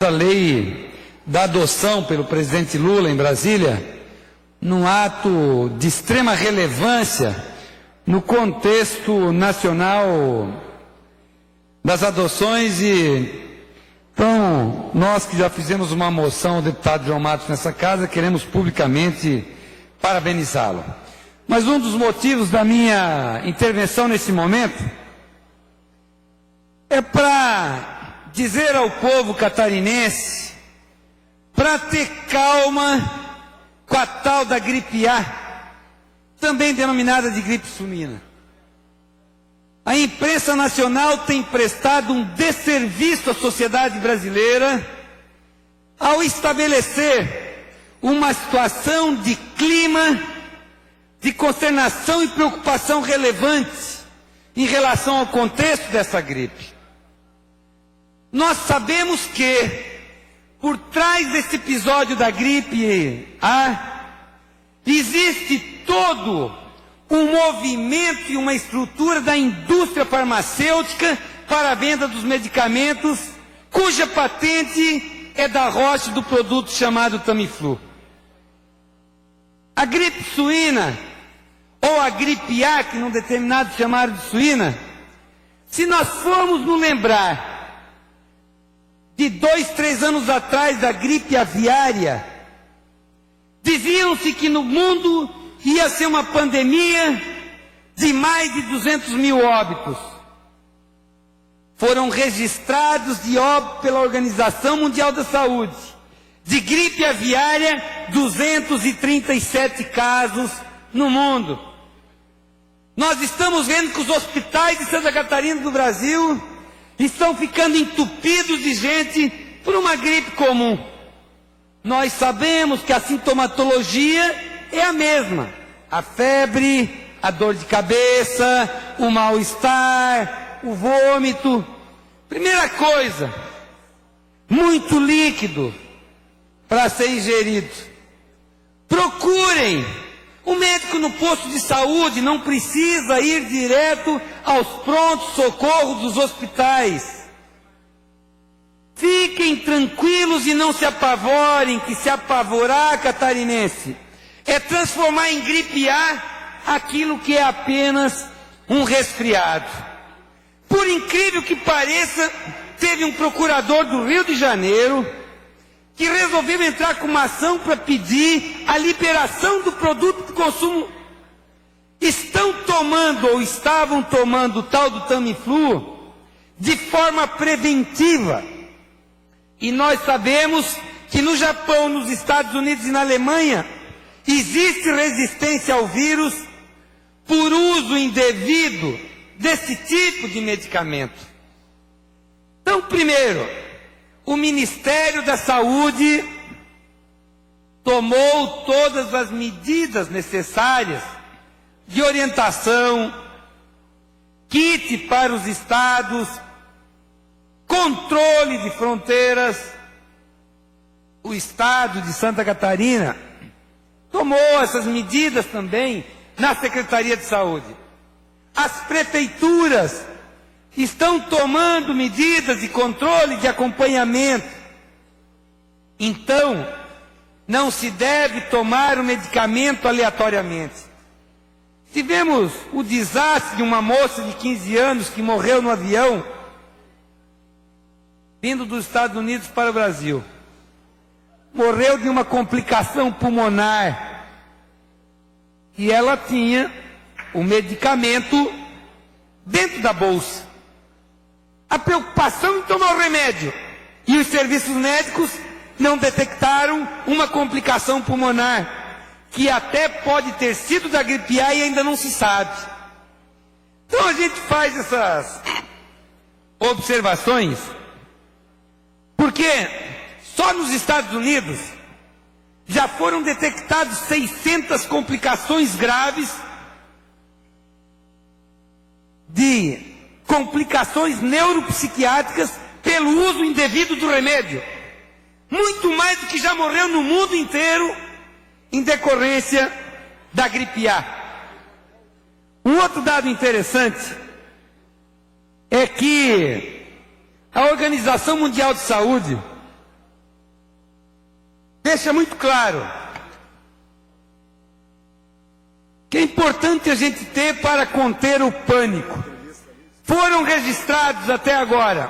da lei da adoção pelo presidente Lula em Brasília, num ato de extrema relevância no contexto nacional das adoções. Então, nós que já fizemos uma moção, o deputado João Matos, nessa casa, queremos publicamente parabenizá-lo. Mas um dos motivos da minha intervenção nesse momento é para dizer ao povo catarinense para ter calma com a tal da gripe A, também denominada de gripe suína. A imprensa nacional tem prestado um desserviço à sociedade brasileira ao estabelecer uma situação de clima de consternação e preocupação relevante em relação ao contexto dessa gripe. Nós sabemos que, por trás desse episódio da gripe A, existe todo um movimento e uma estrutura da indústria farmacêutica para a venda dos medicamentos, cuja patente é da Roche do produto chamado Tamiflu. A gripe suína, ou a gripe A, que num determinado chamaram de suína, se nós formos nos lembrar de 2, 3 anos atrás da gripe aviária, diziam-se que no mundo ia ser uma pandemia de mais de 200 mil óbitos. Foram registrados de óbito pela Organização Mundial da Saúde, de gripe aviária, 237 casos no mundo. Nós estamos vendo que os hospitais de Santa Catarina do Brasil estão ficando entupidos de gente por uma gripe comum. Nós sabemos que a sintomatologia é a mesma: a febre, a dor de cabeça, o mal-estar, o vômito. Primeira coisa, muito líquido para ser ingerido. Procurem o médico no posto de saúde, não precisa ir direto aos prontos socorros dos hospitais. Fiquem tranquilos e não se apavorem, que se apavorar, catarinense, é transformar em gripe A aquilo que é apenas um resfriado. Por incrível que pareça, teve um procurador do Rio de Janeiro que resolveu entrar com uma ação para pedir a liberação do produto de consumo. Estão tomando ou estavam tomando o tal do Tamiflu de forma preventiva. E nós sabemos que no Japão, nos Estados Unidos e na Alemanha existe resistência ao vírus por uso indevido desse tipo de medicamento. Então, primeiro, o Ministério da Saúde tomou todas as medidas necessárias de orientação, kit para os estados, controle de fronteiras. O estado de Santa Catarina tomou essas medidas também na Secretaria de Saúde. As prefeituras estão tomando medidas de controle, de acompanhamento. Então, não se deve tomar o medicamento aleatoriamente. Tivemos o desastre de uma moça de 15 anos que morreu no avião, vindo dos Estados Unidos para o Brasil. Morreu de uma complicação pulmonar. E ela tinha o medicamento dentro da bolsa. A preocupação em tomar o remédio. E os serviços médicos não detectaram uma complicação pulmonar, que até pode ter sido da gripe A e ainda não se sabe. Então a gente faz essas observações, porque só nos Estados Unidos já foram detectados 600 complicações graves de complicações neuropsiquiátricas pelo uso indevido do remédio. Muito mais do que já morreu no mundo inteiro em decorrência da gripe A. Um outro dado interessante é que a Organização Mundial de Saúde deixa muito claro que é importante a gente ter para conter o pânico. Foram registrados até agora,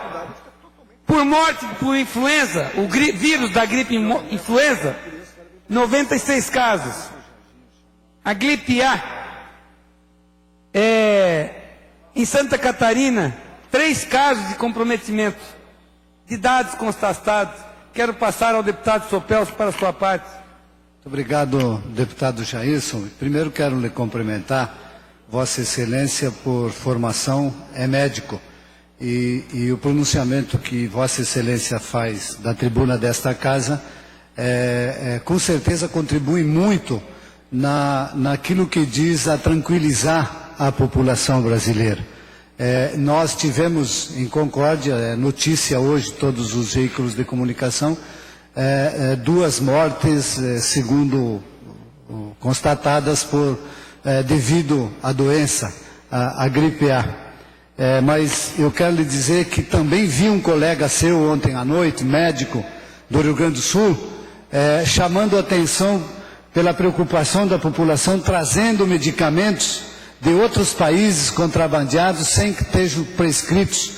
por morte por influenza, o vírus da gripe influenza, 96 casos. A gripe A, em Santa Catarina, 3 casos de comprometimento, de dados constatados. Quero passar ao deputado Sopelso para a sua parte. Muito obrigado, deputado Jailson. Primeiro quero lhe cumprimentar, Vossa Excelência, por formação, é médico. E o pronunciamento que Vossa Excelência faz da tribuna desta casa, com certeza contribui muito naquilo que diz a tranquilizar a população brasileira. Nós tivemos em Concórdia, notícia hoje, todos os veículos de comunicação, 2 mortes, segundo constatadas devido à doença, a gripe A. Mas eu quero lhe dizer que também vi um colega seu ontem à noite, médico do Rio Grande do Sul, chamando a atenção pela preocupação da população, trazendo medicamentos de outros países contrabandeados sem que estejam prescritos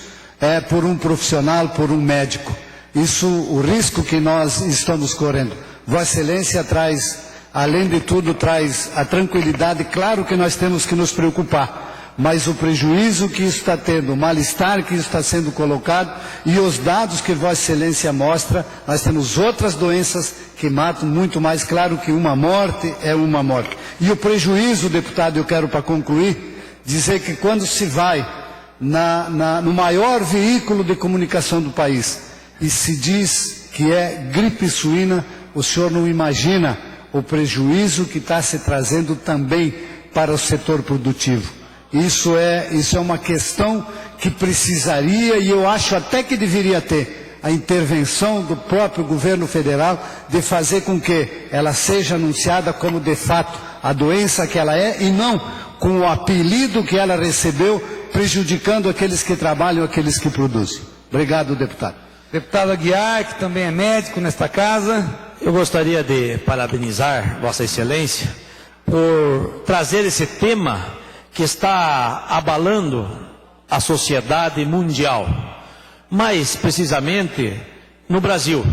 por um profissional, por um médico. Isso, o risco que nós estamos correndo. Vossa Excelência traz, além de tudo, traz a tranquilidade. Claro que nós temos que nos preocupar, mas o prejuízo que isso está tendo, o mal-estar que isso está sendo colocado e os dados que Vossa Excelência mostra, nós temos outras doenças que matam muito mais. Claro que uma morte é uma morte. E o prejuízo, deputado, eu quero para concluir, dizer que quando se vai no maior veículo de comunicação do país e se diz que é gripe suína, o senhor não imagina o prejuízo que está se trazendo também para o setor produtivo. Isso é uma questão que precisaria, e eu acho até que deveria ter a intervenção do próprio governo federal de fazer com que ela seja anunciada como de fato a doença que ela é e não com o apelido que ela recebeu, prejudicando aqueles que trabalham, aqueles que produzem. Obrigado, deputado. Deputado Aguiar, que também é médico nesta casa. Eu gostaria de parabenizar Vossa Excelência por trazer esse tema que está abalando a sociedade mundial, mais precisamente no Brasil.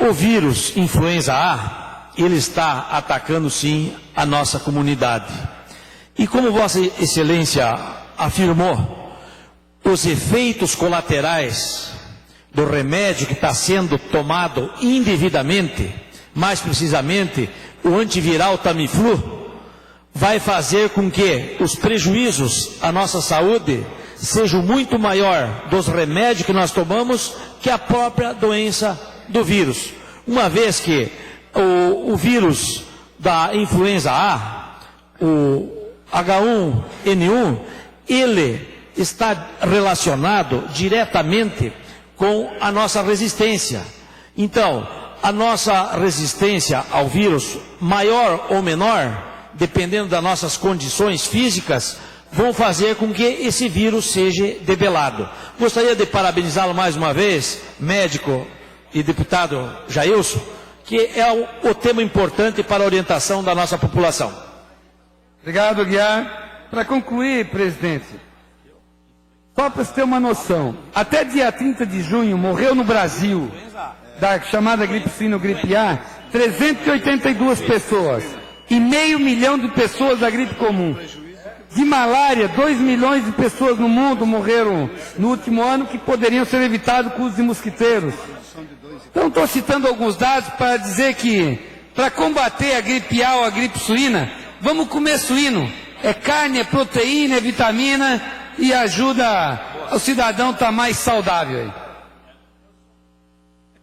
O vírus influenza A, ele está atacando sim a nossa comunidade. E como Vossa Excelência afirmou, os efeitos colaterais do remédio que está sendo tomado indevidamente, mais precisamente o antiviral Tamiflu, vai fazer com que os prejuízos à nossa saúde sejam muito maior dos remédios que nós tomamos que a própria doença do vírus. Uma vez que o vírus da influenza A, o H1N1, ele está relacionado diretamente com a nossa resistência. Então, a nossa resistência ao vírus, maior ou menor, dependendo das nossas condições físicas, vão fazer com que esse vírus seja debelado. Gostaria de parabenizá-lo mais uma vez, médico e deputado Jailson, que é o tema importante para a orientação da nossa população. Obrigado, Aguiar. Para concluir, presidente, só para você ter uma noção, até dia 30 de junho morreu no Brasil, da chamada gripe suína ou gripe A, 382 pessoas. E 500 mil de pessoas da gripe comum. De malária, 2 milhões de pessoas no mundo morreram no último ano, que poderiam ser evitados com o uso de mosquiteiros. Então estou citando alguns dados para dizer que, para combater a gripe A ou a gripe suína, vamos comer suíno. É carne, é proteína, é vitamina e ajuda o cidadão a estar mais saudável.